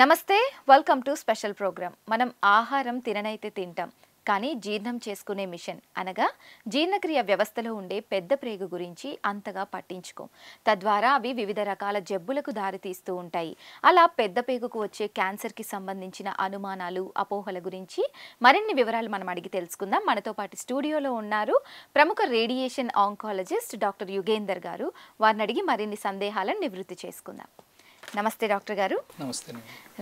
నమస్తే welcome to special programme. మనం ఆహారం తిననైతే తింటాం, కానీ జీర్ణం చేసుకునే మిషన్ అనగా జీర్ణక్రియ వ్యవస్థలో ఉండే పెద్ద ప్రేగు గురించి అంతగా పట్టించుకోం. తద్వారా అవి వివిధ రకాల జబ్బులకు దారితీస్తూ ఉంటాయి. అలా పెద్ద పేగుకు వచ్చే క్యాన్సర్కి సంబంధించిన అనుమానాలు, అపోహల గురించి మరిన్ని వివరాలు మనం అడిగి తెలుసుకుందాం. మనతో పాటు స్టూడియోలో ఉన్నారు ప్రముఖ రేడియేషన్ ఆంకాలజిస్ట్ డాక్టర్ యుగేందర్ గారు. వారిని అడిగి మరిన్ని సందేహాలను నివృత్తి చేసుకుందాం. నమస్తే డాక్టర్ గారు. నమస్తే.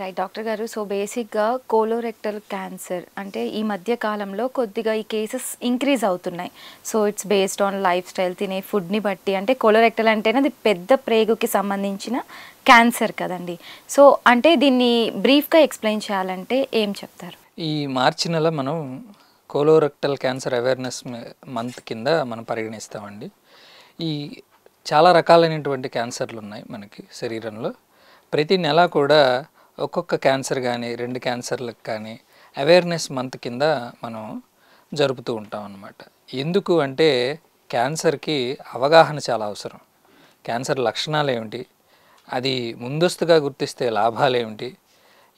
రైట్ డాక్టర్ గారు, సో బేసిక్గా కోలోరెక్టల్ క్యాన్సర్ అంటే ఈ మధ్య కాలంలో కొద్దిగా ఈ కేసెస్ ఇంక్రీజ్ అవుతున్నాయి. So it's based on life style, తినే ఫుడ్ని బట్టి. అంటే కోలోరెక్టల్ అంటేనే అది పెద్ద ప్రేగుకి సంబంధించిన క్యాన్సర్ కదండి. సో అంటే దీన్ని బ్రీఫ్గా ఎక్స్ప్లెయిన్ చేయాలంటే ఏం చెప్తారు? ఈ మార్చి నెల మనం కోలోరెక్టల్ క్యాన్సర్ అవేర్నెస్ మంత్ కింద మనం పరిగణిస్తామండి. ఈ చాలా రకాలైనటువంటి క్యాన్సర్లు ఉన్నాయి మనకి శరీరంలో. ప్రతి నెల కూడా ఒక్కొక్క క్యాన్సర్ కానీ 2 క్యాన్సర్లకు కానీ అవేర్నెస్ మంత్ కింద మనం జరుపుతూ ఉంటాం అన్నమాట. ఎందుకు అంటే క్యాన్సర్కి అవగాహన చాలా అవసరం. క్యాన్సర్ లక్షణాలు ఏమిటి, అది ముందస్తుగా గుర్తిస్తే లాభాలు ఏమిటి,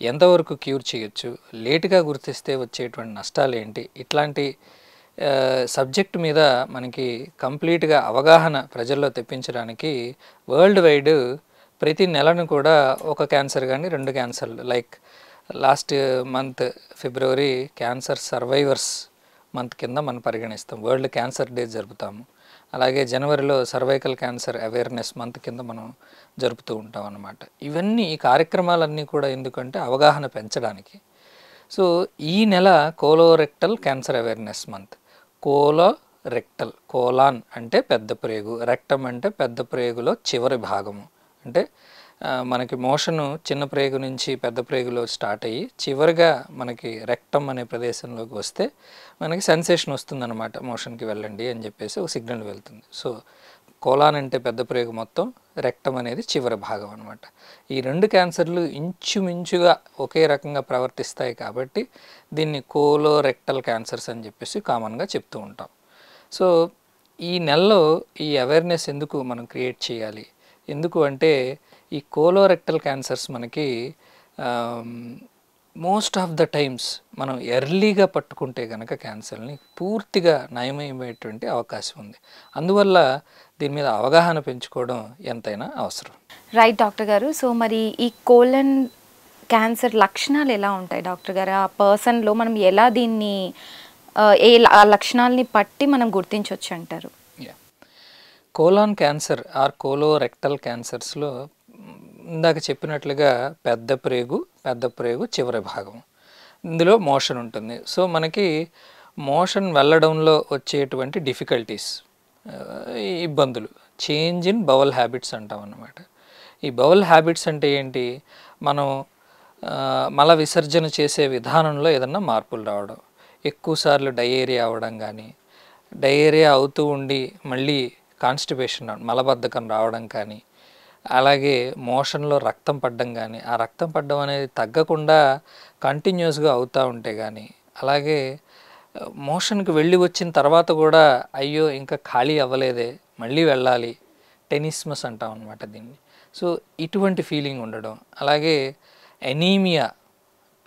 ఎంతవరకు క్యూర్ చేయొచ్చు, లేటుగా గుర్తిస్తే వచ్చేటువంటి నష్టాలు ఏంటి, ఇట్లాంటి సబ్జెక్ట్ మీద మనకి కంప్లీట్గా అవగాహన ప్రజల్లో తెప్పించడానికి వరల్డ్ వైడ్ ప్రతి నెలను కూడా ఒక క్యాన్సర్ కానీ 2 క్యాన్సర్లు, like last month February cancer survivors month కింద మనం పరిగణిస్తాం. వరల్డ్ క్యాన్సర్ డే జరుపుతాము. అలాగే జనవరిలో సర్వైకల్ క్యాన్సర్ అవేర్నెస్ మంత్ కింద మనం జరుపుతూ ఉంటాం అన్నమాట. ఇవన్నీ ఈ కార్యక్రమాలన్నీ కూడా ఎందుకంటే అవగాహన పెంచడానికి. సో ఈ నెల colorectal cancer awareness month. Colorectal, colon అంటే పెద్ద ప్రేగు, రెక్టమ్ అంటే పెద్ద ప్రేగులో చివరి భాగము. అంటే మనకి మోషను చిన్న ప్రేగు నుంచి పెద్ద ప్రేగులో స్టార్ట్ అయ్యి చివరిగా మనకి రెక్టమ్ అనే ప్రదేశంలోకి వస్తే మనకి సెన్సేషన్ వస్తుందన్నమాట. మోషన్కి వెళ్ళండి అని చెప్పేసి ఒక సిగ్నల్ వెళ్తుంది. సో కోలాన్ అంటే పెద్ద ప్రేగు మొత్తం, రెక్టమ్ అనేది చివరి భాగం అనమాట. ఈ 2 క్యాన్సర్లు ఇంచుమించుగా ఒకే రకంగా ప్రవర్తిస్తాయి కాబట్టి దీన్ని కోలోరెక్టల్ క్యాన్సర్స్ అని చెప్పేసి కామన్గా చెప్తూ ఉంటాం. సో ఈ నెలలో ఈ అవేర్నెస్ ఎందుకు మనం క్రియేట్ చేయాలి? ఎందుకు అంటే ఈ కోలోరెక్టల్ క్యాన్సర్స్ మనకి మోస్ట్ ఆఫ్ ద టైమ్స్ మనం ఎర్లీగా పట్టుకుంటే కనుక క్యాన్సర్ని పూర్తిగా నయమయ్యేటువంటి అవకాశం ఉంది. అందువల్ల దీని మీద అవగాహన పెంచుకోవడం ఎంతైనా అవసరం. రైట్ డాక్టర్ గారు. సో మరి ఈ కోలన్ క్యాన్సర్ లక్షణాలు ఎలా ఉంటాయి డాక్టర్ గారు? ఆ పర్సన్లో మనం ఎలా దీన్ని ఆ లక్షణాలని పట్టి మనం గుర్తించవచ్చు అంటారు? కోలాన్ క్యాన్సర్ ఆర్ కోలోరెక్టల్ క్యాన్సర్స్లో ఇందాక చెప్పినట్లుగా పెద్ద ప్రేగు చివరి భాగం, ఇందులో మోషన్ ఉంటుంది. సో మనకి మోషన్ వెళ్ళడంలో వచ్చేటువంటి డిఫికల్టీస్, ఇబ్బందులు, చేంజ్ ఇన్ బవల్ హ్యాబిట్స్ అంటాం అన్నమాట. ఈ బవల్ హ్యాబిట్స్ అంటే ఏంటి? మనం మల విసర్జన చేసే విధానంలో ఏదన్నా మార్పులు రావడం, ఎక్కువసార్లు డయేరియా అవ్వడం, కానీ డయేరియా అవుతూ ఉండి మళ్ళీ కాన్స్టిపేషన్ మలబద్ధకం రావడం, కానీ అలాగే మోషన్లో రక్తం పడడం, కానీ ఆ రక్తం పడడం అనేది తగ్గకుండా కంటిన్యూస్గా అవుతూ ఉంటే, కానీ అలాగే మోషన్కి వెళ్ళి వచ్చిన తర్వాత కూడా అయ్యో ఇంకా ఖాళీ అవ్వలేదే మళ్ళీ వెళ్ళాలి, టెనిస్మస్ అంటాం అనమాట దీన్ని. సో ఇటువంటి ఫీలింగ్ ఉండడం, అలాగే ఎనీమియా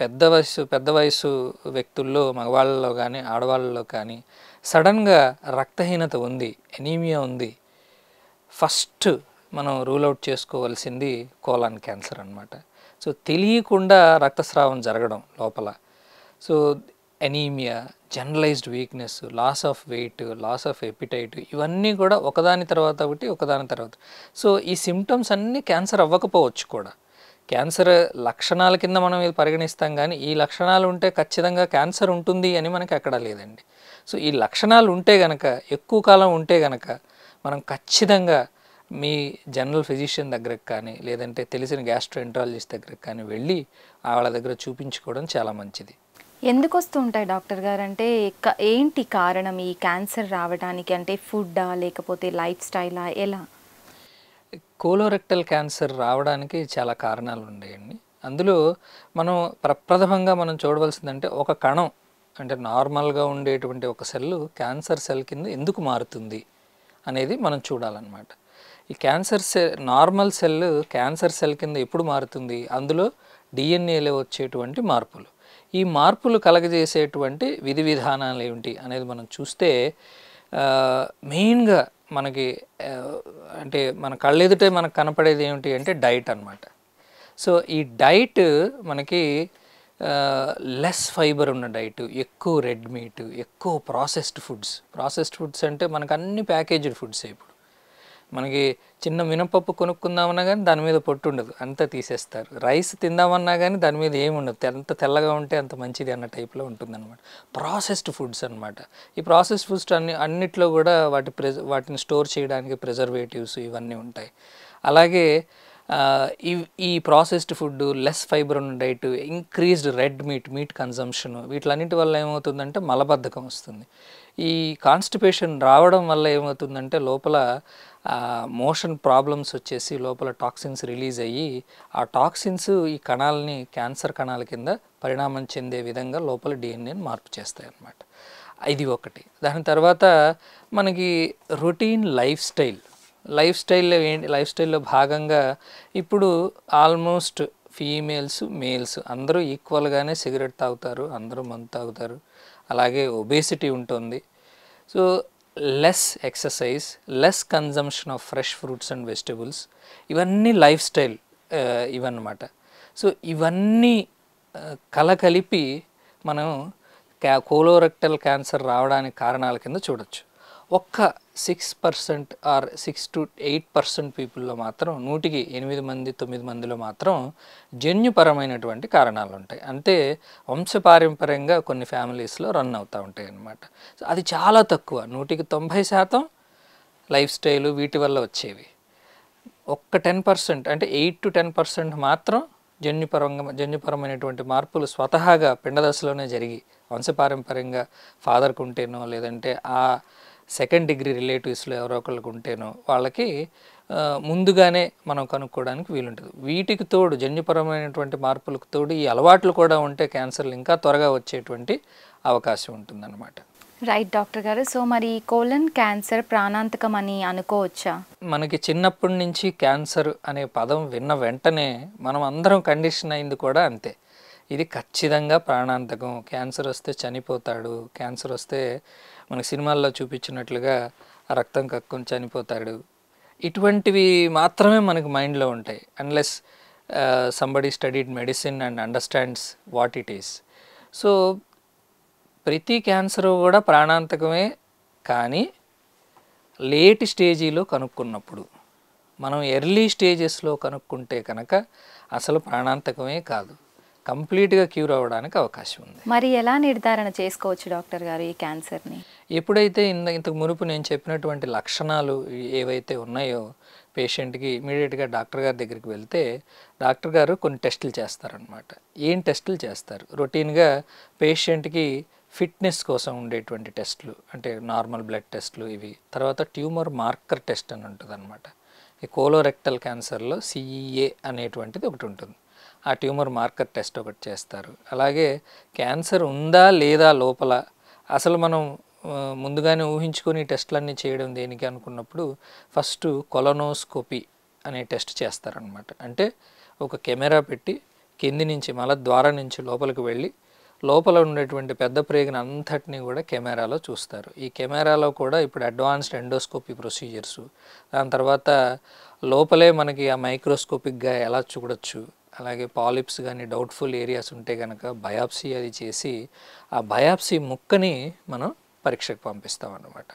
పెద్ద వయసు వ్యక్తుల్లో, మగవాళ్ళలో కానీ ఆడవాళ్ళలో కానీ సడన్గా రక్తహీనత ఉంది, ఎనీమియా ఉంది, ఫస్ట్ మనం రూల్ అవుట్ చేసుకోవాల్సింది కోలాన్ క్యాన్సర్ అన్నమాట. సో తెలియకుండా రక్తస్రావం జరగడం లోపల. So anaemia, generalised weakness, loss of weight, loss of appetite, ఇవన్నీ కూడా ఒకదాని తర్వాత ఒకటి. సో ఈ సిమ్టమ్స్ అన్నీ క్యాన్సర్ అవ్వకపోవచ్చు కూడా. క్యాన్సర్ లక్షణాల కింద మనం ఇది పరిగణిస్తాం, కానీ ఈ లక్షణాలు ఉంటే ఖచ్చితంగా క్యాన్సర్ ఉంటుంది అని మనకి ఎక్కడా లేదండి. సో ఈ లక్షణాలు ఉంటే గనక, ఎక్కువ కాలం ఉంటే గనక మనం ఖచ్చితంగా మీ జనరల్ ఫిజిషియన్ దగ్గరకు కానీ లేదంటే తెలిసిన గ్యాస్ట్రోఎంట్రాలజిస్ట్ దగ్గరకు కానీ వెళ్ళి వాళ్ళ దగ్గర చూపించుకోవడం చాలా మంచిది. ఎందుకు వస్తూ ఉంటాయి డాక్టర్ గారు? అంటే ఏంటి కారణం ఈ క్యాన్సర్ రావడానికి? అంటే ఫుడ్డా లేకపోతే లైఫ్ స్టైలా, ఎలా? కోలోరెక్టల్ క్యాన్సర్ రావడానికి చాలా కారణాలు ఉన్నాయండి. అందులో మనం ప్రప్రథమంగా మనం చూడవలసిందంటే ఒక కణం, అంటే నార్మల్గా ఉండేటువంటి ఒక సెల్ క్యాన్సర్ సెల్ కింద ఎందుకు మారుతుంది అనేది మనం చూడాలన్నమాట. ఈ నార్మల్ సెల్ క్యాన్సర్ సెల్ కింద ఎప్పుడు మారుతుంది? అందులో డిఎన్ఏలో వచ్చేటువంటి మార్పులు. ఈ మార్పులు కలగజేసేటువంటి విధి విధానాలు ఏమిటి అనేది మనం చూస్తే మెయిన్గా మనకి అంటే మన కళ్ళెదుటే మనకు కనపడేది ఏమిటి అంటే డైట్ అన్నమాట. సో ఈ డైట్ మనకి లెస్ ఫైబర్ ఉన్న డైట్, ఎక్కువ రెడ్ మీట్, ఎక్కువ ప్రాసెస్డ్ ఫుడ్స్ అంటే మనకు అన్ని ప్యాకేజ్డ్ ఫుడ్స్. ఇప్పుడు మనకి చిన్న మినపప్పు కొనుక్కుందామన్నా కానీ దాని మీద పొట్టు ఉండదు, అంతా తీసేస్తారు. రైస్ తిందామన్నా కానీ దాని మీద ఏమి ఉండదు, ఎంత తెల్లగా ఉంటే అంత మంచిది అన్న టైప్లో ఉంటుందన్నమాట. ప్రాసెస్డ్ ఫుడ్స్ అనమాట. ఈ ప్రాసెస్డ్ ఫుడ్స్ అన్నిట్లో కూడా వాటిని స్టోర్ చేయడానికి ప్రిజర్వేటివ్స్ ఇవన్నీ ఉంటాయి. అలాగే ఈ ప్రాసెస్డ్ ఫుడ్, లెస్ ఫైబర్ ఉన్న diet, increased red meat consumption, వీటిలన్నిటి వల్ల ఏమవుతుందంటే మలబద్ధకం వస్తుంది. ఈ కాన్స్టిపేషన్ రావడం వల్ల ఏమవుతుందంటే లోపల మోషన్ ప్రాబ్లమ్స్ వచ్చేసి లోపల టాక్సిన్స్ రిలీజ్ అయ్యి ఆ టాక్సిన్స్ ఈ కణాలని క్యాన్సర్ కణాల కింద పరిణామం చెందే విధంగా లోపల డిఎన్ఏని మార్పు చేస్తాయి అన్నమాట. ఇది ఒకటి. దాని తర్వాత మనకి రొటీన్ లైఫ్ స్టైల్లో భాగంగా ఇప్పుడు ఆల్మోస్ట్ ఫీమేల్స్ మేల్స్ అందరూ ఈక్వల్గానే సిగరెట్ తాగుతారు, అందరూ మందు తాగుతారు. అలాగే ఒబేసిటీ ఉంటుంది. So less exercise, less consumption of fresh fruits and vegetables, ఇవన్నీ లైఫ్ స్టైల్ ఇవన్నమాట. సో ఇవన్నీ కలకలిపి మనం కోలోరెక్టల్ క్యాన్సర్ రావడానికి కారణాల కింద చూడొచ్చు. ఒక్క 6% ఆర్ 6 to 8% పీపుల్లో మాత్రం 100కి 8 మంది 9 మందిలో మాత్రం జన్యుపరమైనటువంటి కారణాలు ఉంటాయి. అంతే వంశపారంపర్యంగా కొన్ని ఫ్యామిలీస్లో రన్ అవుతూ ఉంటాయి అన్నమాట. సో అది చాలా తక్కువ. 100కి 90% లైఫ్ స్టైలు వీటి వల్ల వచ్చేవి. ఒక్క 10% అంటే 8 to 10% మాత్రం జన్యుపరమైనటువంటి మార్పులు స్వతహాగా పిండదశలోనే జరిగి వంశపారంపర్యంగా ఫాదర్కి ఉంటేనో లేదంటే ఆ సెకండ్ డిగ్రీ రిలేటివ్స్లో ఎవరో ఒకరికి ఉంటేనో వాళ్ళకి ముందుగానే మనం కనుక్కోవడానికి వీలుంటుంది. వీటికి తోడు జన్యుపరమైనటువంటి మార్పులకు తోడు ఈ అలవాట్లు కూడా ఉంటే క్యాన్సర్లు ఇంకా త్వరగా వచ్చేటువంటి అవకాశం ఉంటుందన్నమాట. రైట్ డాక్టర్ గారు. సో మరి కోలన్ క్యాన్సర్ ప్రాణాంతకం అని అనుకోవచ్చా? మనకి చిన్నప్పటి నుంచి క్యాన్సర్ అనే పదం విన్న వెంటనే మనం అందరం కండిషన్ అయింది కూడా అంతే. ఇది ఖచ్చితంగా ప్రాణాంతకం, క్యాన్సర్ వస్తే చనిపోతాడు, క్యాన్సర్ వస్తే మనకి సినిమాల్లో చూపించినట్లుగా రక్తం కక్కుని చనిపోతాడు, ఇటువంటివి మాత్రమే మనకి మైండ్లో ఉంటాయి. Unless somebody studied medicine and understands what it is. So ప్రతి క్యాన్సర్ కూడా ప్రాణాంతకమే, కానీ లేట్ స్టేజీలో కనుక్కున్నప్పుడు, మనం ఎర్లీ స్టేజెస్లో కనుక్కుంటే కనుక అసలు ప్రాణాంతకమే కాదు, కంప్లీట్గా క్యూర్ అవ్వడానికి అవకాశం ఉంది. మరి ఎలా నిర్ధారణ చేసుకోవచ్చు డాక్టర్ గారు ఈ క్యాన్సర్ని? ఎప్పుడైతే ఇంతకు మునుపు నేను చెప్పినటువంటి లక్షణాలు ఏవైతే ఉన్నాయో పేషెంట్కి ఇమీడియట్గా డాక్టర్ గారి దగ్గరికి వెళ్తే డాక్టర్ గారు కొన్ని టెస్టులు చేస్తారనమాట. ఏం టెస్టులు చేస్తారు? రొటీన్గా పేషెంట్కి ఫిట్నెస్ కోసం ఉండేటువంటి టెస్టులు, అంటే నార్మల్ బ్లడ్ టెస్టులు ఇవి. తర్వాత ట్యూమర్ మార్కర్ టెస్ట్ అని ఉంటుంది అనమాట. ఈ కోలోరెక్టల్ క్యాన్సర్లో CEA అనేటువంటిది ఒకటి ఉంటుంది. ఆ ట్యూమర్ మార్కర్ టెస్ట్ ఒకటి చేస్తారు. అలాగే క్యాన్సర్ ఉందా లేదా లోపల అసలు మనం ముందుగానే ఊహించుకొని టెస్టులన్నీ చేయడం దేనికి అనుకున్నప్పుడు ఫస్ట్ కొలనోస్కోపీ అనే టెస్ట్ చేస్తారనమాట. అంటే ఒక కెమెరా పెట్టి కింది నుంచి మలద్వారం నుంచి లోపలికి వెళ్ళి లోపల ఉండేటువంటి పెద్ద ప్రేగుని అంతటినీ కూడా కెమెరాలో చూస్తారు. ఈ కెమెరాలో కూడా ఇప్పుడు అడ్వాన్స్డ్ ఎండోస్కోపీ ప్రొసీజర్స్, దాని తర్వాత లోపలే మనకి ఆ మైక్రోస్కోపిక్గా ఎలా చూడొచ్చు, అలాగే పాలిప్స్ కానీ డౌట్ఫుల్ ఏరియాస్ ఉంటే కనుక బయాప్సీ అది చేసి ఆ బయాప్సీ ముక్కని మనం పరీక్షకు పంపిస్తాం అన్నమాట.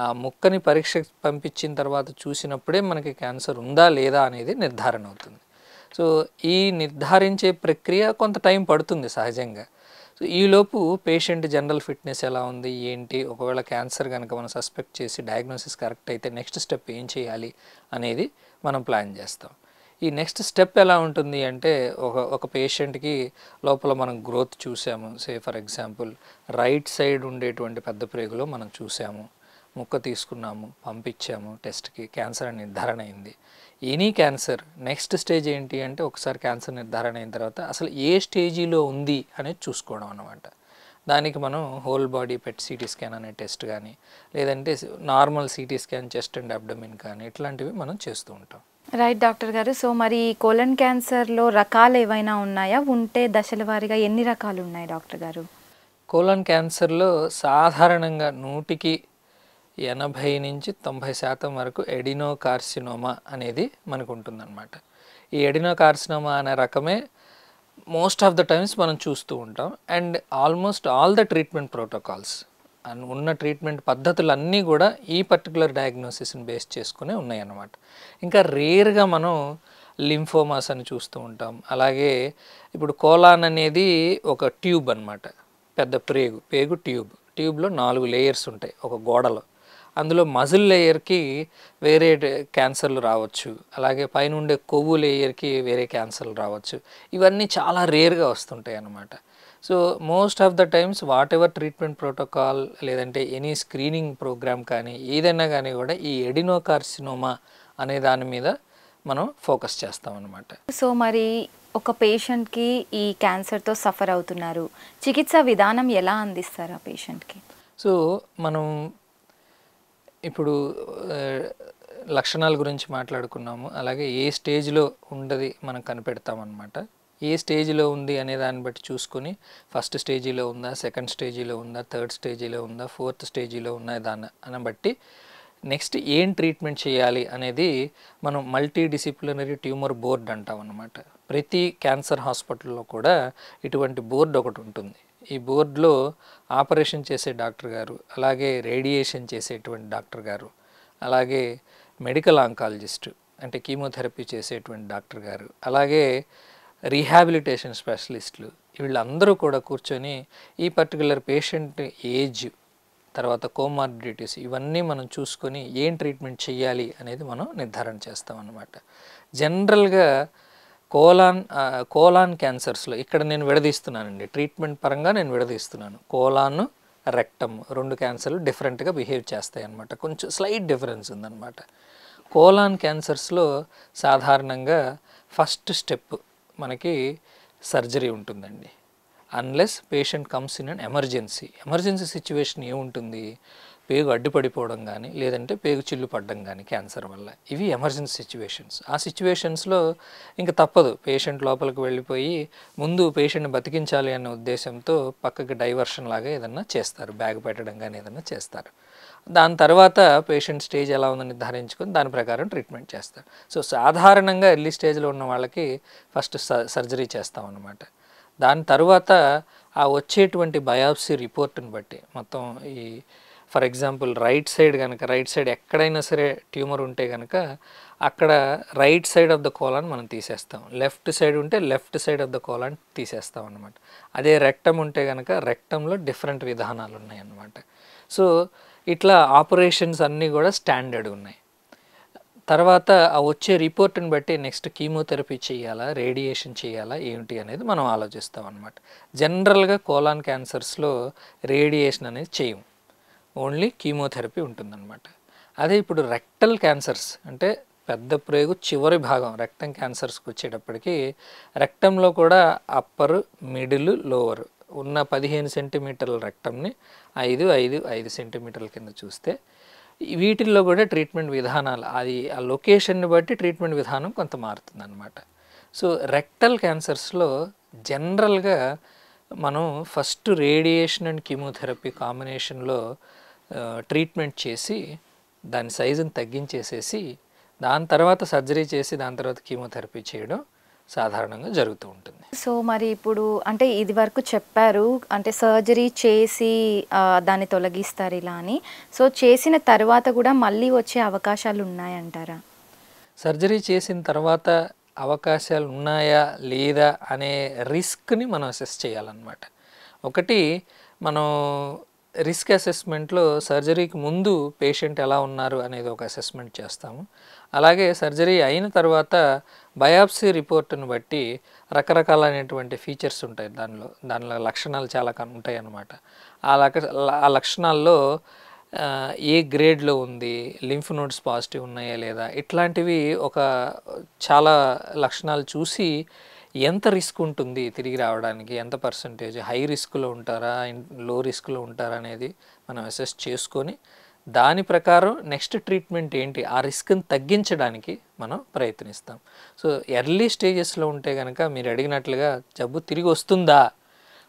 ఆ ముక్కని పరీక్షకు పంపించిన తర్వాత చూసినప్పుడే మనకి క్యాన్సర్ ఉందా లేదా అనేది నిర్ధారణ అవుతుంది. సో ఈ నిర్ధారించే ప్రక్రియ కొంత టైం పడుతుంది సహజంగా. సో ఈలోపు పేషెంట్ జనరల్ ఫిట్నెస్ ఎలా ఉంది ఏంటి, ఒకవేళ క్యాన్సర్ కనుక మనం సస్పెక్ట్ చేసి డయాగ్నోసిస్ కరెక్ట్ అయితే నెక్స్ట్ స్టెప్ ఏం చేయాలి అనేది మనం ప్లాన్ చేస్తాం. ఈ నెక్స్ట్ స్టెప్ ఎలా ఉంటుంది అంటే ఒక పేషెంట్కి లోపల మనం గ్రోత్ చూసాము, ఫర్ ఎగ్జాంపుల్ రైట్ సైడ్ ఉండేటువంటి పెద్ద ప్రేగులో మనం చూసాము, ముక్క తీసుకున్నాము, పంపించాము టెస్ట్కి, క్యాన్సర్ అని నిర్ధారణ అయింది. ఎనీ క్యాన్సర్ నెక్స్ట్ స్టేజ్ ఏంటి అంటే ఒకసారి క్యాన్సర్ నిర్ధారణ అయిన తర్వాత అసలు ఏ స్టేజీలో ఉంది అనేది చూసుకోవడం అన్నమాట. దానికి మనం whole body PET CT scan అనే టెస్ట్ కానీ లేదంటే normal CT scan chest and abdomen కానీ ఇట్లాంటివి మనం చేస్తూ ఉంటాం. రైట్ డాక్టర్ గారు. సో మరి కోలన్ క్యాన్సర్లో రకాలు ఏవైనా ఉన్నాయా? ఉంటే దశల వారీగా ఎన్ని రకాలు ఉన్నాయి డాక్టర్ గారు? కోలన్ క్యాన్సర్లో సాధారణంగా 100కి 80 నుంచి 90% వరకు ఎడినోకార్సినోమా అనేది మనకు ఉంటుందన్నమాట. ఈ ఎడినోకార్సినోమా అనే రకమే మోస్ట్ ఆఫ్ ద టైమ్స్ మనం చూస్తూ ఉంటాం. And almost all the treatment protocols ఉన్న ట్రీట్మెంట్ పద్ధతులన్నీ కూడా ఈ పర్టికులర్ డయాగ్నోసిస్ని బేస్ చేసుకునే ఉన్నాయన్నమాట. ఇంకా రేర్గా మనం లింఫోమాస్ అని చూస్తూ ఉంటాం. అలాగే ఇప్పుడు కోలాన్ అనేది ఒక ట్యూబ్ అన్నమాట, పెద్ద పేగు ట్యూబ్లో 4 లేయర్స్ ఉంటాయి ఒక గోడలో. అందులో మజిల్ లేయర్కి వేరే క్యాన్సర్లు రావచ్చు, అలాగే పైన ఉండే కొవ్వు లేయర్కి వేరే క్యాన్సర్లు రావచ్చు. ఇవన్నీ చాలా రేర్గా వస్తుంటాయి అన్నమాట. So most of the times what ever treatment protocol లేదంటే ఎనీ స్క్రీనింగ్ ప్రోగ్రామ్ కానీ ఏదైనా కానీ కూడా ఈ ఎడినోకార్సినోమా అనే దాని మీద మనం ఫోకస్ చేస్తాం అన్నమాట. సో మరి ఒక పేషెంట్కి ఈ క్యాన్సర్తో సఫర్ అవుతున్నారు, చికిత్సా విధానం ఎలా అందిస్తారు ఆ పేషెంట్కి? సో మనం ఇప్పుడు లక్షణాల గురించి మాట్లాడుకున్నాము. అలాగే ఏ స్టేజ్లో ఉండది మనం కనిపెడతామన్నమాట. ఏ స్టేజ్లో ఉంది అనే దాన్ని బట్టి చూసుకొని ఫస్ట్ స్టేజీలో ఉందా, సెకండ్ స్టేజీలో ఉందా, థర్డ్ స్టేజీలో ఉందా, ఫోర్త్ స్టేజీలో ఉందా దాన్ని బట్టి నెక్స్ట్ ఏం ట్రీట్మెంట్ చేయాలి అనేది మనం మల్టీ డిసిప్లినరీ ట్యూమర్ బోర్డ్ అంటాం అన్నమాట. ప్రతి క్యాన్సర్ హాస్పిటల్లో కూడా ఇటువంటి బోర్డు ఒకటి ఉంటుంది. ఈ బోర్డులో ఆపరేషన్ చేసే డాక్టర్ గారు, అలాగే రేడియేషన్ చేసేటువంటి డాక్టర్ గారు, అలాగే మెడికల్ ఆంకాలజిస్ట్ అంటే కీమోథెరపీ చేసేటువంటి డాక్టర్ గారు, అలాగే రీహాబిలిటేషన్ స్పెషలిస్టులు, వీళ్ళందరూ కూడా కూర్చొని ఈ పర్టికులర్ పేషెంట్ ఏజ్, తర్వాత కోమార్బిడిటీస్ ఇవన్నీ మనం చూసుకొని ఏం ట్రీట్మెంట్ చేయాలి అనేది మనం నిర్ధారణ చేస్తాం అన్నమాట. జనరల్గా కోలాన్ క్యాన్సర్స్లో ఇక్కడ నేను విడదీస్తున్నానండి, ట్రీట్మెంట్ పరంగా నేను విడదీస్తున్నాను. కోలాన్, రెక్టమ్ 2 క్యాన్సర్లు డిఫరెంట్గా బిహేవ్ చేస్తాయి అన్నమాట. కొంచెం స్లైట్ డిఫరెన్స్ ఉందన్నమాట. కోలాన్ క్యాన్సర్స్లో సాధారణంగా ఫస్ట్ స్టెప్ మనకి సర్జరీ ఉంటుందండి. Unless patient comes in an emergency situation ఏముంటుంది, పేగు అడ్డుపడిపోవడం కానీ లేదంటే పేగు చిల్లు పడడం కానీ క్యాన్సర్ వల్ల, ఇవి ఎమర్జెన్సీ సిచ్యువేషన్స్. ఆ సిచ్యువేషన్స్లో ఇంకా తప్పదు, పేషెంట్ లోపలికి వెళ్ళిపోయి ముందు పేషెంట్ని బతికించాలి అనే ఉద్దేశంతో పక్కకి డైవర్షన్ లాగా ఏదన్నా చేస్తారు, బ్యాగ్ పెట్టడం కానీ ఏదన్నా చేస్తారు. దాని తర్వాత పేషెంట్ స్టేజ్ ఎలా ఉందని నిర్ధారించుకొని దాని ప్రకారం ట్రీట్మెంట్ చేస్తారు. సో సాధారణంగా ఎర్లీ స్టేజ్లో ఉన్న వాళ్ళకి ఫస్ట్ సర్జరీ చేస్తాం అన్నమాట. దాని తర్వాత ఆ వచ్చేటువంటి బయాప్సీ రిపోర్ట్ని బట్టి మొత్తం ఈ ఫర్ ఎగ్జాంపుల్ రైట్ సైడ్ ఎక్కడైనా సరే ట్యూమర్ ఉంటే కనుక అక్కడ right side of the colon మనం తీసేస్తాం, లెఫ్ట్ సైడ్ ఉంటే left side of the colon తీసేస్తాం అన్నమాట. అదే రెక్టమ్ ఉంటే కనుక రెక్టంలో డిఫరెంట్ విధానాలు ఉన్నాయన్నమాట. సో ఇట్లా ఆపరేషన్స్ అన్నీ కూడా స్టాండర్డ్ ఉన్నాయి. తర్వాత ఆ వచ్చే రిపోర్ట్ని బట్టి నెక్స్ట్ కీమోథెరపీ చేయాలా, రేడియేషన్ చేయాలా ఏమిటి అనేది మనం ఆలోచిస్తాం అన్నమాట. జనరల్గా కోలాన్ క్యాన్సర్స్లో రేడియేషన్ అనేది చేయం, ఓన్లీ కీమోథెరపీ ఉంటుందన్నమాట. అదే ఇప్పుడు రెక్టల్ క్యాన్సర్స్ అంటే పెద్ద ప్రేగు చివరి భాగం రెక్టమ్ క్యాన్సర్స్కి వచ్చేటప్పటికి రెక్టంలో కూడా అప్పర్, మిడిల్, లోవర్ ఉన్న 15 సెంటీమీటర్ల రెక్టమ్ని 5 సెంటీమీటర్ల కింద చూస్తే వీటిల్లో కూడా ట్రీట్మెంట్ విధానాలు అది ఆ లొకేషన్ని బట్టి ట్రీట్మెంట్ విధానం కొంత మారుతుంది అన్నమాట. సో రెక్టల్ క్యాన్సర్స్లో జనరల్గా మనం ఫస్ట్ రేడియేషన్ అండ్ కీమోథెరపీ కాంబినేషన్లో ట్రీట్మెంట్ చేసి దాని సైజుని తగ్గించేసేసి దాని తర్వాత సర్జరీ చేసి దాని తర్వాత కీమోథెరపీ చేయడం సాధారణంగా జరుగుతూ ఉంటుంది. సో మరి ఇప్పుడు అంటే ఇది వరకు చెప్పారు అంటే సర్జరీ చేసి దాన్ని తొలగిస్తారు ఇలా అని, సో చేసిన తర్వాత కూడా మళ్ళీ వచ్చే అవకాశాలు ఉన్నాయంటారా? సర్జరీ చేసిన తర్వాత అవకాశాలు ఉన్నాయా లేదా అనే రిస్క్ని మనం అసెస్ చేయాలన్నమాట. ఒకటి మనం రిస్క్ అసెస్మెంట్లో సర్జరీకి ముందు పేషెంట్ ఎలా ఉన్నారు అనేది ఒక అసెస్మెంట్ చేస్తాము. అలాగే సర్జరీ అయిన తర్వాత బయాప్సీ రిపోర్ట్ని బట్టి రకరకాలైనటువంటి ఫీచర్స్ ఉంటాయి, దానిలో లక్షణాలు చాలా ఉంటాయి అన్నమాట. ఆ లక్షణాల్లో ఏ గ్రేడ్లో ఉంది, లింఫ్ నోడ్స్ పాజిటివ్ ఉన్నాయా లేదా, ఇట్లాంటివి చాలా లక్షణాలు చూసి ఎంత రిస్క్ ఉంటుంది తిరిగి రావడానికి, ఎంత పర్సంటేజ్, హై రిస్క్లో ఉంటారా లో రిస్క్లో ఉంటారా అనేది మనం అసెస్ చేసుకొని దాని ప్రకారం నెక్స్ట్ ట్రీట్మెంట్ ఏంటి ఆ రిస్క్ని తగ్గించడానికి మనం ప్రయత్నిస్తాం. సో ఎర్లీ స్టేజెస్లో ఉంటే కనుక మీరు అడిగినట్లుగా జబ్బు తిరిగి వస్తుందా,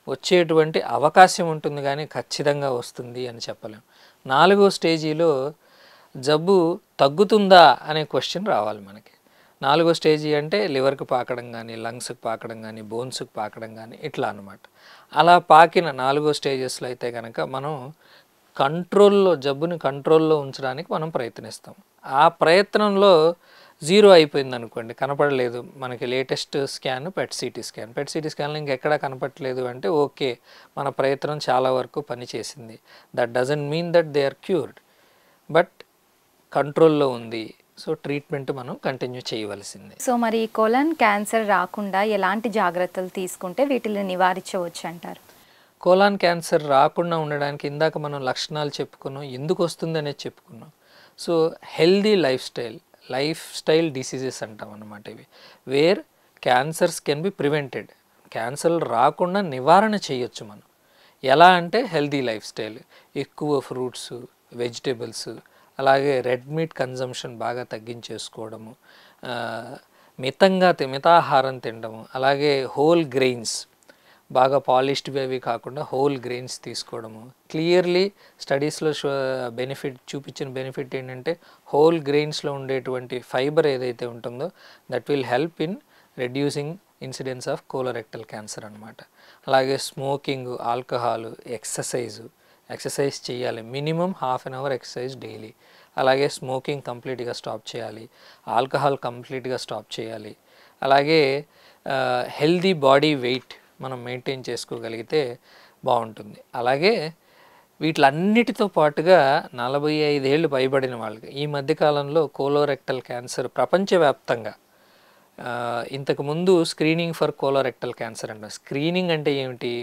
వచ్చేటువంటి అవకాశం ఉంటుంది కానీ ఖచ్చితంగా వస్తుంది అని చెప్పలేం. 4వ స్టేజీలో జబ్బు తగ్గుతుందా అనే క్వశ్చన్ రావాలి మనకి. 4వ స్టేజీ అంటే లివర్కి పాకడం కానీ, లంగ్స్కి పాకడం కానీ, బోన్స్కి పాకడం కానీ ఇట్లా అనమాట. అలా పాకిన 4వ స్టేజెస్లో అయితే కనుక మనం జబ్బుని కంట్రోల్లో ఉంచడానికి మనం ప్రయత్నిస్తాం. ఆ ప్రయత్నంలో 0 అయిపోయింది అనుకోండి, కనపడలేదు, మనకి లేటెస్ట్ స్కాన్ పెట్ సిటీ స్కాన్లో ఇంకెక్కడా కనపడలేదు అంటే ఓకే, మన ప్రయత్నం చాలా వరకు పనిచేసింది. That doesn't mean that they are cured, but కంట్రోల్లో ఉంది. సో ట్రీట్మెంట్ మనం కంటిన్యూ చేయవలసిందే. సో మరి కోలన్ క్యాన్సర్ రాకుండా ఎలాంటి జాగ్రత్తలు తీసుకుంటే వీటిని నివారించవచ్చు అంటారు? కోలాన్ క్యాన్సర్ రాకుండా ఉండడానికి ఇందాక మనం లక్షణాలు చెప్పుకున్నాం, ఎందుకు వస్తుంది అనేది చెప్పుకున్నాం. So healthy lifestyle diseases అంటాం అన్నమాట ఇవి, where cancers can be prevented. క్యాన్సర్లు రాకుండా నివారణ చేయొచ్చు మనం. ఎలా అంటే హెల్దీ లైఫ్ స్టైల్, ఎక్కువ ఫ్రూట్స్, వెజిటేబుల్స్, అలాగే రెడ్ మీట్ కన్జంప్షన్ బాగా తగ్గించేసుకోవడము, మితాహారం తినడము, అలాగే హోల్ గ్రెయిన్స్, బాగా పాలిష్డ్ అవి కాకుండా హోల్ గ్రెయిన్స్ తీసుకోవడము. క్లియర్లీ స్టడీస్లో చూపించిన బెనిఫిట్ ఏంటంటే హోల్ గ్రెయిన్స్లో ఉండేటువంటి ఫైబర్ ఏదైతే ఉంటుందో that will help in reducing incidence of colorectal cancer అనమాట. అలాగే స్మోకింగ్, ఆల్కహాల్, ఎక్సర్సైజ్ చేయాలి, minimum ½ an hour exercise daily. అలాగే స్మోకింగ్ కంప్లీట్గా స్టాప్ చేయాలి, ఆల్కహాల్ కంప్లీట్గా స్టాప్ చేయాలి. అలాగే హెల్దీ బాడీ వెయిట్ మనం మెయింటైన్ చేసుకోగలిగితే బాగుంటుంది. అలాగే వీటిలన్నిటితో పాటుగా 45 ఏళ్ళు పైబడిన వాళ్ళకి ఈ మధ్యకాలంలో కోలోరెక్టల్ క్యాన్సర్ ప్రపంచవ్యాప్తంగా, ఇంతకుముందు స్క్రీనింగ్ ఫర్ కోలోరెక్టల్ క్యాన్సర్ అంటాం. స్క్రీనింగ్ అంటే ఏమిటి?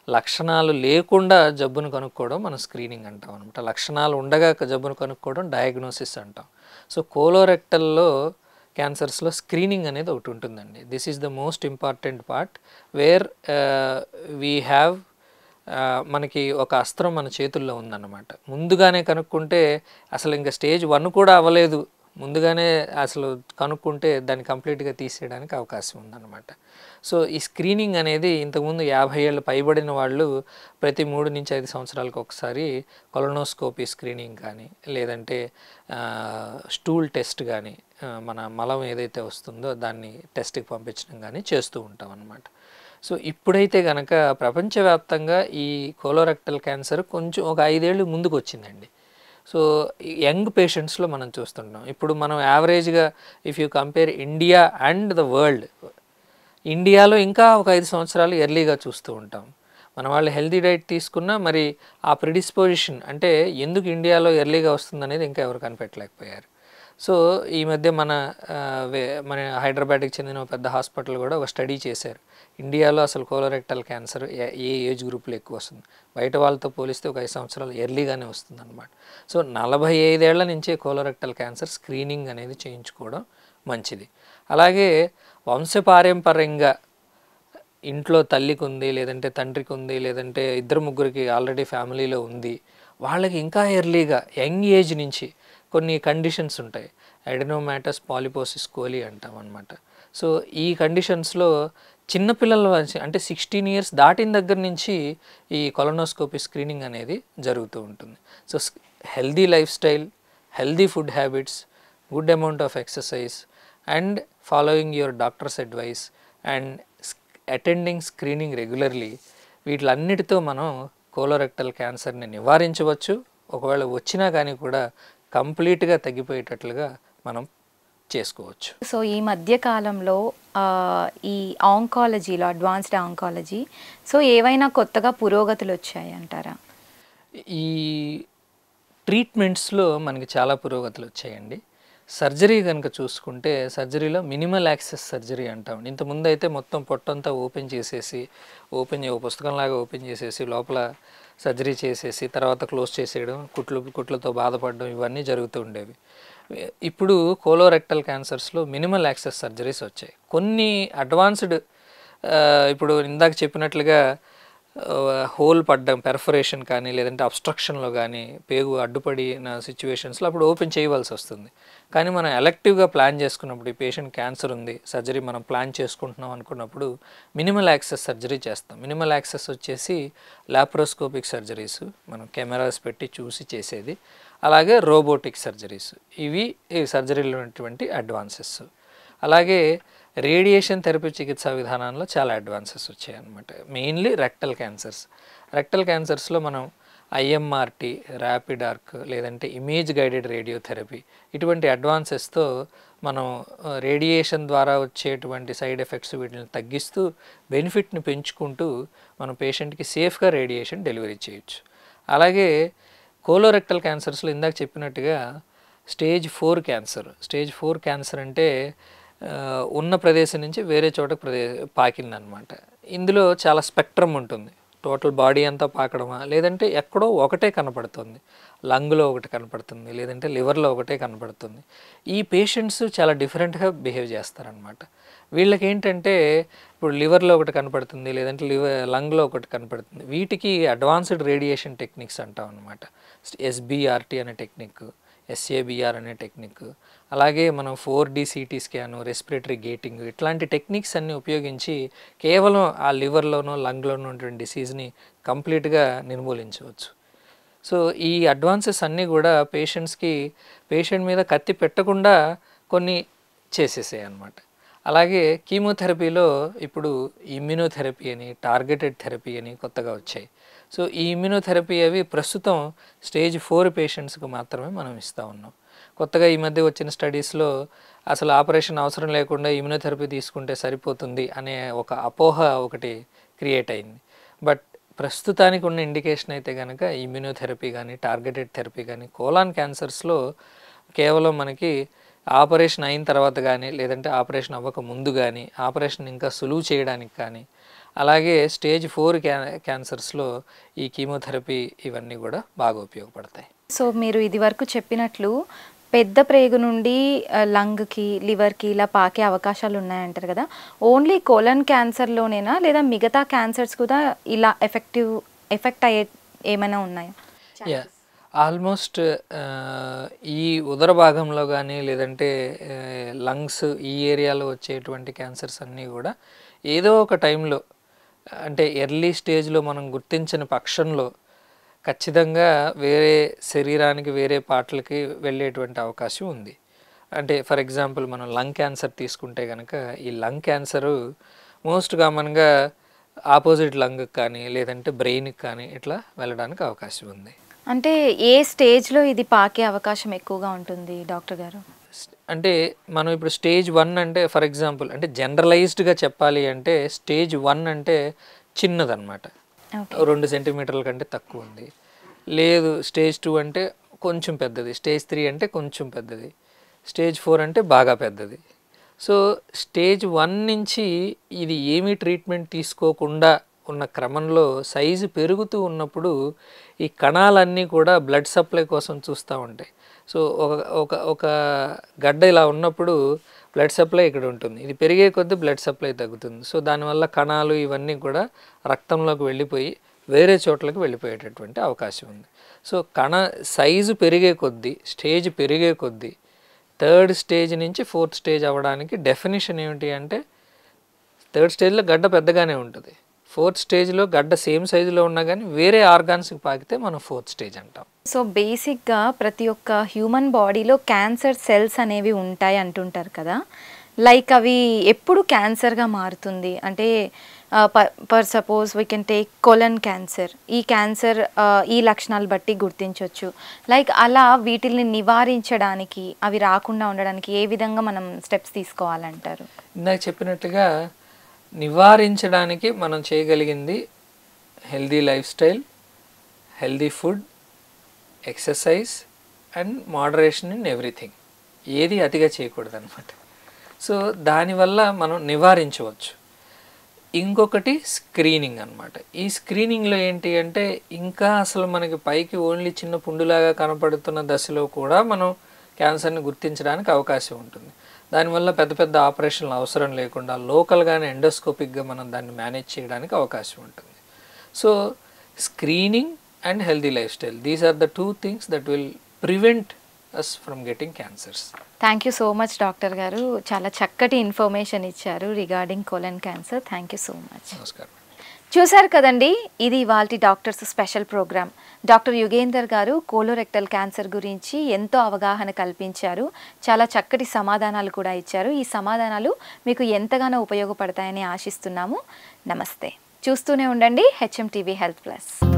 లక్షణాలు లేకుండా జబ్బును కనుక్కోవడం మనం స్క్రీనింగ్ అంటాం అనమాట. లక్షణాలు ఉండగా జబ్బును కనుక్కోవడం డయాగ్నోసిస్ అంటాం. సో కోలోరెక్టల్లో క్యాన్సర్స్లో స్క్రీనింగ్ అనేది ఒకటి ఉంటుందండి. This is the most important part where we have, మనకి ఒక అస్త్రం మన చేతుల్లో ఉందన్నమాట. ముందుగానే కనుక్కుంటే అసలు ఇంకా స్టేజ్ 1 కూడా అవ్వలేదు, ముందుగానే అసలు కనుక్కుంటే దాన్ని కంప్లీట్గా తీసేయడానికి అవకాశం ఉందన్నమాట. సో ఈ స్క్రీనింగ్ అనేది ఇంతకుముందు 50 ఏళ్ళు పైబడిన వాళ్ళు ప్రతి 3 నుంచి 5 సంవత్సరాలకు ఒకసారి కొలనోస్కోపీ స్క్రీనింగ్ కానీ, లేదంటే స్టూల్ టెస్ట్ కానీ, మన మలం ఏదైతే వస్తుందో దాన్ని టెస్ట్కి పంపించడం కానీ చేస్తూ ఉంటాం అన్నమాట. సో ఇప్పుడైతే కనుక ప్రపంచవ్యాప్తంగా ఈ కోలోరెక్టల్ క్యాన్సర్ కొంచెం ఒక 5 ఏళ్ళు ముందుకు వచ్చిందండి. సో యంగ్ పేషెంట్స్లో మనం చూస్తుంటాం. ఇప్పుడు మనం యావరేజ్గా if you compare India and the world, ఇండియాలో ఇంకా ఒక 5 సంవత్సరాలు ఎర్లీగా చూస్తూ ఉంటాం. మన వాళ్ళు హెల్తీ డైట్ తీసుకున్నా మరి ఆ ప్రిడిస్పోజిషన్ అంటే ఎందుకు ఇండియాలో ఎర్లీగా వస్తుందనేది ఇంకా ఎవరు కనిపెట్టలేకపోయారు. సో ఈ మధ్య మన హైదరాబాద్కి చెందిన పెద్ద హాస్పిటల్ కూడా ఒక స్టడీ చేశారు, ఇండియాలో అసలు కోలోరెక్టల్ క్యాన్సర్ ఏ ఏజ్ గ్రూప్లో ఎక్కువ వస్తుంది. బయట వాళ్ళతో పోలిస్తే ఒక 5 సంవత్సరాలు ఎర్లీగానే వస్తుంది అనమాట. సో 45 ఏళ్ల నుంచే కోలోరెక్టల్ క్యాన్సర్ స్క్రీనింగ్ అనేది చేయించుకోవడం మంచిది. అలాగే వంశపారంపర్యంగా ఇంట్లో తల్లికి ఉంది, లేదంటే తండ్రికి ఉంది, లేదంటే 2-3కి ఆల్రెడీ ఫ్యామిలీలో ఉంది, వాళ్ళకి ఇంకా ఎర్లీగా యంగ్ ఏజ్ నుంచి కొన్ని కండిషన్స్ ఉంటాయి. అడెనోమాటస్ పాలిపోసిస్ కోలి అంటాం అనమాట. సో ఈ కండిషన్స్లో చిన్నపిల్లల అంటే 16 years దాటిన దగ్గర నుంచి ఈ కొలనోస్కోపీ స్క్రీనింగ్ అనేది జరుగుతూ ఉంటుంది. So healthy lifestyle, healthy food habits, good amount of exercise and following your doctor's advice and attending screening regularly, వీటిలన్నిటితో మనం కోలోరెక్టల్ క్యాన్సర్ని నివారించవచ్చు. ఒకవేళ వచ్చినా కానీ కూడా కంప్లీట్గా తగ్గిపోయేటట్లుగా మనం చేసుకోవచ్చు. సో ఈ మధ్య కాలంలో ఈ ఆంకాలజీలో, అడ్వాన్స్డ్ ఆంకాలజీ, సో ఏవైనా కొత్తగా పురోగతులు వచ్చాయి అంటారా? ఈ ట్రీట్మెంట్స్లో మనకి చాలా పురోగతులు వచ్చాయండి. సర్జరీ కనుక చూసుకుంటే సర్జరీలో మినిమల్ యాక్సెస్ సర్జరీ అంటాం. ఇంతకుముందు అయితే మొత్తం పొట్టంతా ఓపెన్ చేసేసి పుస్తకంలాగా ఓపెన్ చేసేసి లోపల సర్జరీ చేసేసి తర్వాత క్లోజ్ చేసేయడం, కుట్లతో బాధపడడం ఇవన్నీ జరుగుతూ ఉండేవి. ఇప్పుడు కోలోరెక్టల్ క్యాన్సర్స్లో మినిమల్ యాక్సెస్ సర్జరీస్ వచ్చాయి. కొన్ని అడ్వాన్స్డ్ ఇప్పుడు ఇందాక చెప్పినట్లుగా హోల్ పడ్డం, పెర్ఫరేషన్ కానీ లేదంటే అబ్స్ట్రక్షన్లో కానీ పేగు అడ్డుపడిన సిచ్యువేషన్స్లో అప్పుడు ఓపెన్ చేయవలసి వస్తుంది. కానీ మనం ఎలెక్టివ్గా ప్లాన్ చేసుకున్నప్పుడు ఈ పేషెంట్ క్యాన్సర్ ఉంది, సర్జరీ మనం ప్లాన్ చేసుకుంటున్నాం అనుకున్నప్పుడు మినిమల్ యాక్సెస్ సర్జరీ చేస్తాం. మినిమల్ యాక్సెస్ వచ్చేసి లాప్రోస్కోపిక్ సర్జరీస్, మనం కెమెరాస్ పెట్టి చూసి చేసేది, అలాగే రోబోటిక్ సర్జరీస్. ఇవి ఈ సర్జరీలో ఉన్నటువంటి అడ్వాన్సెస్. అలాగే రేడియేషన్ థెరపీ చికిత్సా విధానంలో చాలా అడ్వాన్సెస్ వచ్చాయి అన్నమాట. మెయిన్లీ రెక్టల్ క్యాన్సర్స్లో మనం ఐఎంఆర్టీ, ర్యాపిడ్ ఆర్క్ లేదంటే ఇమేజ్ గైడెడ్ రేడియోథెరపీ ఇటువంటి అడ్వాన్సెస్తో మనం రేడియేషన్ ద్వారా వచ్చేటువంటి సైడ్ ఎఫెక్ట్స్ వీటిని తగ్గిస్తూ బెనిఫిట్ని పెంచుకుంటూ మనం పేషెంట్కి సేఫ్గా రేడియేషన్ డెలివరీ చేయొచ్చు. అలాగే కోలోరెక్టల్ క్యాన్సర్స్లో ఇందాక చెప్పినట్టుగా స్టేజ్ 4 క్యాన్సర్ అంటే ఉన్న ప్రదేశం నుంచి వేరే చోటకు పాకిందనమాట. ఇందులో చాలా స్పెక్ట్రమ్ ఉంటుంది. టోటల్ బాడీ అంతా పాకడమా, లేదంటే ఎక్కడో ఒకటే కనపడుతుంది, లంగ్లో ఒకటి కనపడుతుంది, లేదంటే లివర్లో ఒకటే కనపడుతుంది. ఈ పేషెంట్స్ చాలా డిఫరెంట్గా బిహేవ్ చేస్తారనమాట. వీళ్ళకి ఏంటంటే ఇప్పుడు లివర్లో ఒకటి కనపడుతుంది, లేదంటే లంగ్లో ఒకటి కనపడుతుంది. వీటికి అడ్వాన్స్డ్ రేడియేషన్ టెక్నిక్స్ అంటాం అనమాట. ఎస్బిఆర్టీ అనే టెక్నిక్, ఎస్ఏబిఆర్ అనే టెక్నిక్, అలాగే మనం 4D CT scan, respiratory gating ఇట్లాంటి టెక్నిక్స్ అన్నీ ఉపయోగించి కేవలం ఆ లివర్లోనో లంగ్లోనో ఉన్నటువంటి డిసీజ్ని కంప్లీట్గా నిర్మూలించవచ్చు. సో ఈ అడ్వాన్సెస్ అన్నీ కూడా పేషెంట్ మీద కత్తి పెట్టకుండా కొన్ని చేసేసాయి అన్నమాట. అలాగే కీమోథెరపీలో ఇప్పుడు ఇమ్యూనోథెరపీ అని, టార్గెటెడ్ థెరపీ అని కొత్తగా వచ్చాయి. సో ఈ ఇమ్యూనోథెరపీ అవి ప్రస్తుతం స్టేజ్ 4 పేషెంట్స్కి మాత్రమే మనం ఇస్తూ ఉన్నాం. కొత్తగా ఈ మధ్య వచ్చిన స్టడీస్లో అసలు ఆపరేషన్ అవసరం లేకుండా ఇమ్యూనోథెరపీ తీసుకుంటే సరిపోతుంది అనే ఒక అపోహ ఒకటి క్రియేట్ అయింది. బట్ ప్రస్తుతానికి ఉన్న ఇండికేషన్ అయితే కనుక ఇమ్యూనోథెరపీ కానీ, టార్గెటెడ్ థెరపీ కానీ కోలాన్ క్యాన్సర్స్లో కేవలం మనకి ఆపరేషన్ అయిన తర్వాత కానీ, లేదంటే ఆపరేషన్ అవ్వక ముందు కానీ, ఆపరేషన్ ఇంకా సులువు చేయడానికి కానీ, అలాగే స్టేజ్ 4 క్యాన్సర్స్లో ఈ కీమోథెరపీ ఇవన్నీ కూడా బాగా ఉపయోగపడతాయి. సో మీరు ఇది వరకు చెప్పినట్లు పెద్ద ప్రేగు నుండి లంగ్కి, లివర్కి ఇలా పాకే అవకాశాలు ఉన్నాయంటారు కదా. ఓన్లీ కోలన్ క్యాన్సర్లోనేనా, లేదా మిగతా క్యాన్సర్స్ కూడా ఇలా ఎఫెక్ట్ అయ్యే ఏమైనా ఉన్నాయా? ఆల్మోస్ట్ ఈ ఉదర భాగంలో కానీ, లేదంటే లంగ్స్ ఈ ఏరియాలో వచ్చేటువంటి క్యాన్సర్స్ అన్నీ కూడా ఏదో ఒక టైంలో, అంటే ఎర్లీ స్టేజ్లో మనం గుర్తించిన పక్షంలో ఖచ్చితంగా వేరే శరీరానికి, వేరే పార్ట్లకి వెళ్ళేటువంటి అవకాశం ఉంది. అంటే ఫర్ ఎగ్జాంపుల్ మనం లంగ్ క్యాన్సర్ తీసుకుంటే కనుక ఈ లంగ్ క్యాన్సరు మోస్ట్ కామన్గా ఆపోజిట్ లంగ్కి కానీ, లేదంటే బ్రెయిన్కి కానీ ఇట్లా వెళ్ళడానికి అవకాశం ఉంది. అంటే ఏ స్టేజ్లో ఇది పాకే అవకాశం ఎక్కువగా ఉంటుంది డాక్టర్ గారు? అంటే మనం ఇప్పుడు స్టేజ్ 1 అంటే ఫర్ ఎగ్జాంపుల్ అంటే జనరలైజ్డ్గా చెప్పాలి అంటే స్టేజ్ 1 అంటే చిన్నదన్నమాట, 2 సెంటీమీటర్ల కంటే తక్కువ ఉంది. లేదు స్టేజ్ 2 అంటే కొంచెం పెద్దది, స్టేజ్ 3 అంటే కొంచెం పెద్దది, స్టేజ్ 4 అంటే బాగా పెద్దది. సో స్టేజ్ 1 నుంచి ఇది ఏమీ ట్రీట్మెంట్ తీసుకోకుండా ఉన్న క్రమంలో సైజు పెరుగుతూ ఉన్నప్పుడు ఈ కణాలన్నీ కూడా బ్లడ్ సప్లై కోసం చూస్తూ ఉంటాయి. సో ఒక గడ్డ ఇలా ఉన్నప్పుడు బ్లడ్ సప్లై ఇక్కడ ఉంటుంది, ఇది పెరిగే కొద్దీ బ్లడ్ సప్లై తగ్గుతుంది. సో దానివల్ల కణాలు ఇవన్నీ కూడా రక్తంలోకి వెళ్ళిపోయి వేరే చోట్లకి వెళ్ళిపోయేటటువంటి అవకాశం ఉంది. సో సైజు పెరిగే కొద్దీ, స్టేజ్ పెరిగే కొద్దీ 3rd స్టేజ్ నుంచి 4th స్టేజ్ అవ్వడానికి డెఫినేషన్ ఏమిటి అంటే 3rd స్టేజ్లో గడ్డ పెద్దగానే ఉంటుంది, 4th స్టేజ్లో గడ్డ సేమ్ సైజులో ఉన్నా కానీ వేరే ఆర్గాన్స్కి పాకితే మనం 4th స్టేజ్ అంటాం. సో బేసిక్గా ప్రతి ఒక్క హ్యూమన్ బాడీలో క్యాన్సర్ సెల్స్ అనేవి ఉంటాయి అంటుంటారు కదా, లైక్ అవి ఎప్పుడు క్యాన్సర్గా మారుతుంది అంటే per suppose we can take colon cancer, ఈ క్యాన్సర్ ఈ లక్షణాలు బట్టి గుర్తించవచ్చు. లైక్ అలా వీటిని నివారించడానికి, అవి రాకుండా ఉండడానికి ఏ విధంగా మనం స్టెప్స్ తీసుకోవాలంటారు? ఇందాక చెప్పినట్టుగా నివారించడానికి మనం చేయగలిగింది healthy lifestyle, healthy food, exercise and moderation in everything. ఏది అతిగా చేయకూడదు అనమాట. సో దానివల్ల మనం నివారించవచ్చు. ఇంకొకటి స్క్రీనింగ్ అనమాట. ఈ స్క్రీనింగ్లో ఏంటి అంటే ఇంకా అసలు మనకి పైకి ఓన్లీ చిన్న పుండులాగా కనపడుతున్న దశలో కూడా మనం క్యాన్సర్ని గుర్తించడానికి అవకాశం ఉంటుంది. దానివల్ల పెద్ద పెద్ద ఆపరేషన్లు అవసరం లేకుండా లోకల్గానే ఎండోస్కోపిక్గా మనం దాన్ని మేనేజ్ చేయడానికి అవకాశం ఉంటుంది. So screening and healthy lifestyle, these are the 2 things that will prevent us from getting cancers. Thank you so much doctor గారు, చాలా చక్కటి ఇన్ఫర్మేషన్ ఇచ్చారు regarding colon cancer. Thank you so much. నమస్కారం. చూశారు కదండి, ఇది ఇవాల్టి doctors special programme. Doctor Yugender గారు కోలోరెక్టల్ క్యాన్సర్ గురించి ఎంతో అవగాహన కల్పించారు, చాలా చక్కటి సమాధానాలు కూడా ఇచ్చారు. ఈ సమాధానాలు మీకు ఎంతగానో ఉపయోగపడతాయని ఆశిస్తున్నాము. నమస్తే. చూస్తూనే ఉండండి HM TV Health Plus.